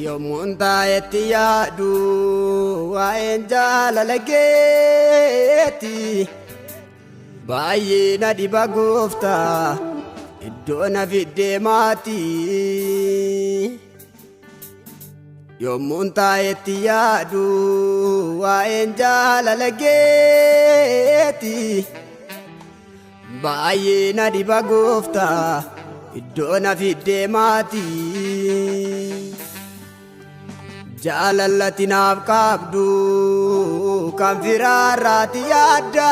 Yommuun taa'etti yaadu waa'een jaalala keeti baay'ee na dhiba gooftaa iddoo na fiddee maatii. Yommuun taa'etti yaadu waa'een jaalala keeti baay'ee na dhiba gooftaa iddoo na fiddee maatii. Jaalallati naaf qabdu kan firaarraati yaadda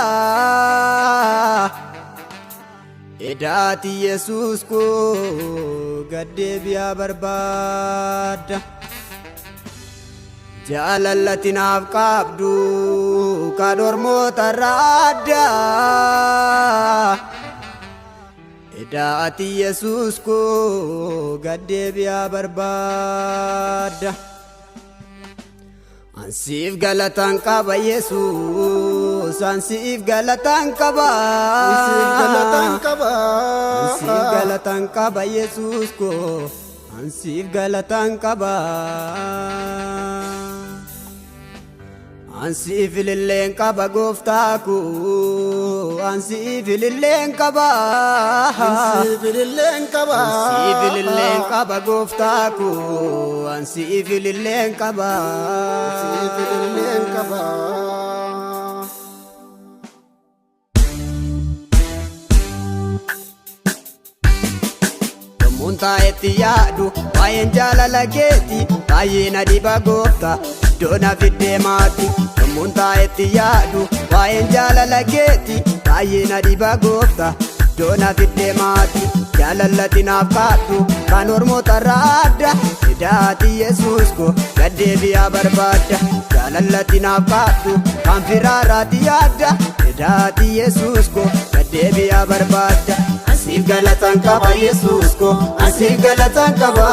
edaati Yesuus koo gaddeebi'aa barbaadda. Jaalallati naaf qabdu kan ormootarraa adda edaati Yesuus koo gaddeebi'aa barbaadda. Ansiif galatan qaba Yesuus, ansiif galatan qaba, ansiif galatan qaba Yesuus ko, ansiif galatan qaba. Ansiif ililleen qaba gooftaa ko, ansiif ililleen qaba, ansiif ililleen qaba, ansiif ililleen qaba gooftaa ko, ansiif ililleen qaba, ansiif ililleen qaba. Yommuun taa'etti yaadu waa'een jaalala keeti baay'ee na dhiba gooftaa iddoo na fiddee maatii. Yommuun taa'etti yaadu waa'een jaalala keeti baay'ee na dhiba gooftaa iddoo na fiddee maatii. Jaalallati naaf qabdu kan ormootarraa adda edaati Yesuus ko gaddeebi'aa barbaadda. Jaalallati naaf qabdu kan firaarraati yaadda edaati Yesuus ko gaddeebi'aa barbaadda. Ansiif galatan qaba Yesuus ko, ansiif galatan qaba,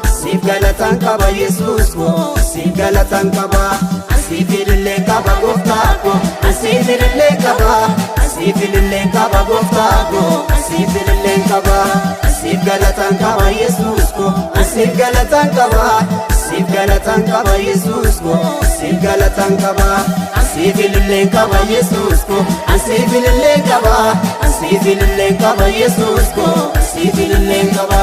ansiif galatan qaba Yesuus ko, ansiif galatan qaba. Ansiif ililleen qaba gooftaa ko, ansiif ililleen qaba, ansiif ililleen qaba gooftaa ko, ansiif ililleen qaba. Ansiif galatan qaba Yesuus ko, ansiif galatan qaba, ansiif galatan qaba Yesuus ko, ansiif galatan qaba. Ansiif ililleen qaba Yesuus ko, ansiif ililleen qaba, ansiif ililleen qaba Yesuus ko, ansiif ililleen qaba.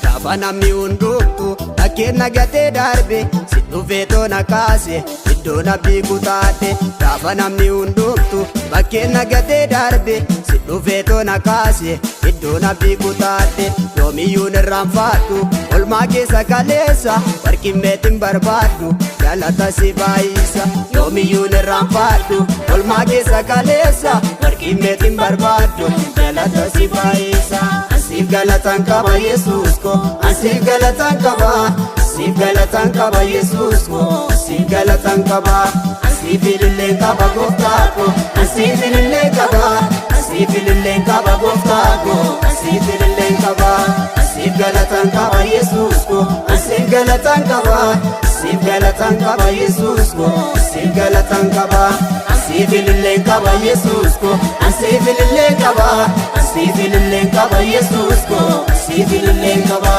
Gaafa namni hundumtu bakkeen nagatee darbe si dhufee toona kaase iddoo nabbii kutaate. Gaafa namni hundumtu bakkeen nagatee darbe si dhufee toona kaase iddoo nabbii kutaate. Yoomiyyuun irraanfadhu olmaa keessa kaleessa warqin meetiin barbaaddu jaalata si baay'isa. Yoomiyyuun irraanfadhu olmaa keessa kaleessa warqin meetiin barbaaddu jaalata si baay'isa. Ansiif galatan qaba Yesuus ko, ansiif galatan qaba, ansiif galatan qaba Yesuus ko, ansiif galatan qaba. Ansiif ililleen qaba gooftaa ko, ansiif ililleen qaba, ansiif ililleen qaba gooftaa ko, ansiif ililleen qaba. Ansiif galatan qaba Yesuus ko, ansiif galatan qaba, ansiif galatan qaba Yesuus ko, ansiif galatan qaba. Ansiif ililleen qaba Yesuus ko, ansiif ililleen qaba, ansiif ililleen qaba Yesuus ko, ansiif ililleen qaba.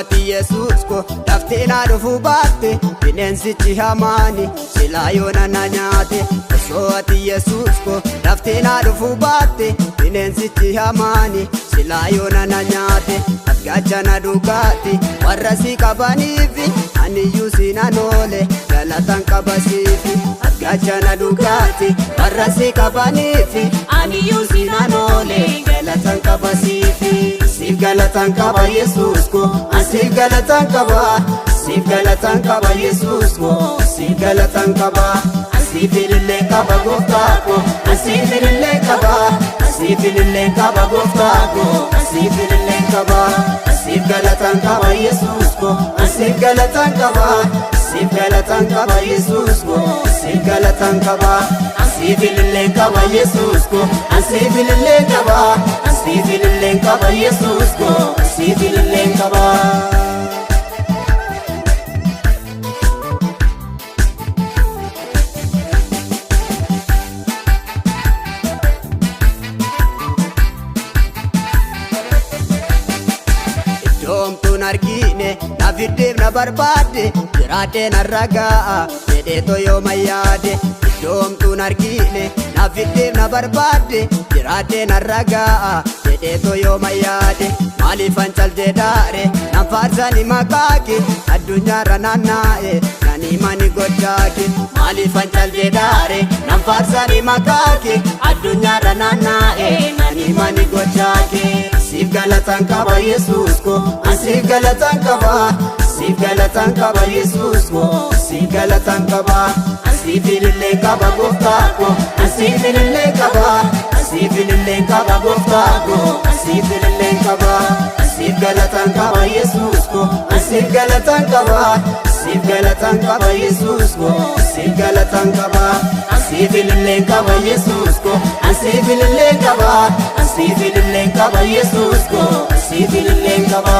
Ati Yesuus ko daftee na dhufuu baatte bineensichi hamaani silaa yoona na nyaate. Osoo ati Yesuus ko daftee na dhufuu baatte bineensichi hamaani silaa yoona na nyaate. Atgaacha na dhugaati warra si qabaniifi aniyyuu siinan oole galatan qaba siifi. Atgaacha na dhugaati warra si qabaniifi aniyyuu siinan oole galatan qaba siifi. Ansiif galatan qaba Yesuus ko, ansiif galatan qaba, ansiif galatan qaba Yesuus ko, ansiif galatan qaba. Ansiif ililleen qaba gooftaa ko, ansiif ililleen qaba, Asifililleen qaba gooftaa koo asifililleen qaba asif galatan qaba Yesuus koo asif galatan qaba asif galatan qaba Yesuus koo asif galatan qaba asifililleen qaba Yesuus koo asifililleen qaba asifililleen qaba Yesuus koo asifililleen qaba. Doomtuun argine na fiddeef na barbaadde jiraadhee narra ga'a jedheetoo yooma yaade. Doomtuun argine na fiddeef na barbaadde jiraadhee narra ga'a jedheetoo yooma yaade. Maaliifan caljedhaare nan faarsani maqaa kee addunyaarra naanna'e nan himani gochaa kee. Maaliifan caljedhaare nan faarsani maqaa kee addunyaarra naanna'e nan himani gochaa kee. Asif galatan qaba Yesuus koo asif galatan qaba asif galatan qaba Yesuus koo asif galatan qaba asifililleen qaba gooftaa koo asifililleen qaba asifililleen qaba gooftaa koo asifililleen qaba asif galatan qaba Yesuus koo asif galatan qaba asif galatan qaba Yesuus koo asif galatan qaba asifililleen qaba Yesuus koo asifililleen qaba asifililleen qaba Yesuus koo asifililleen qaba.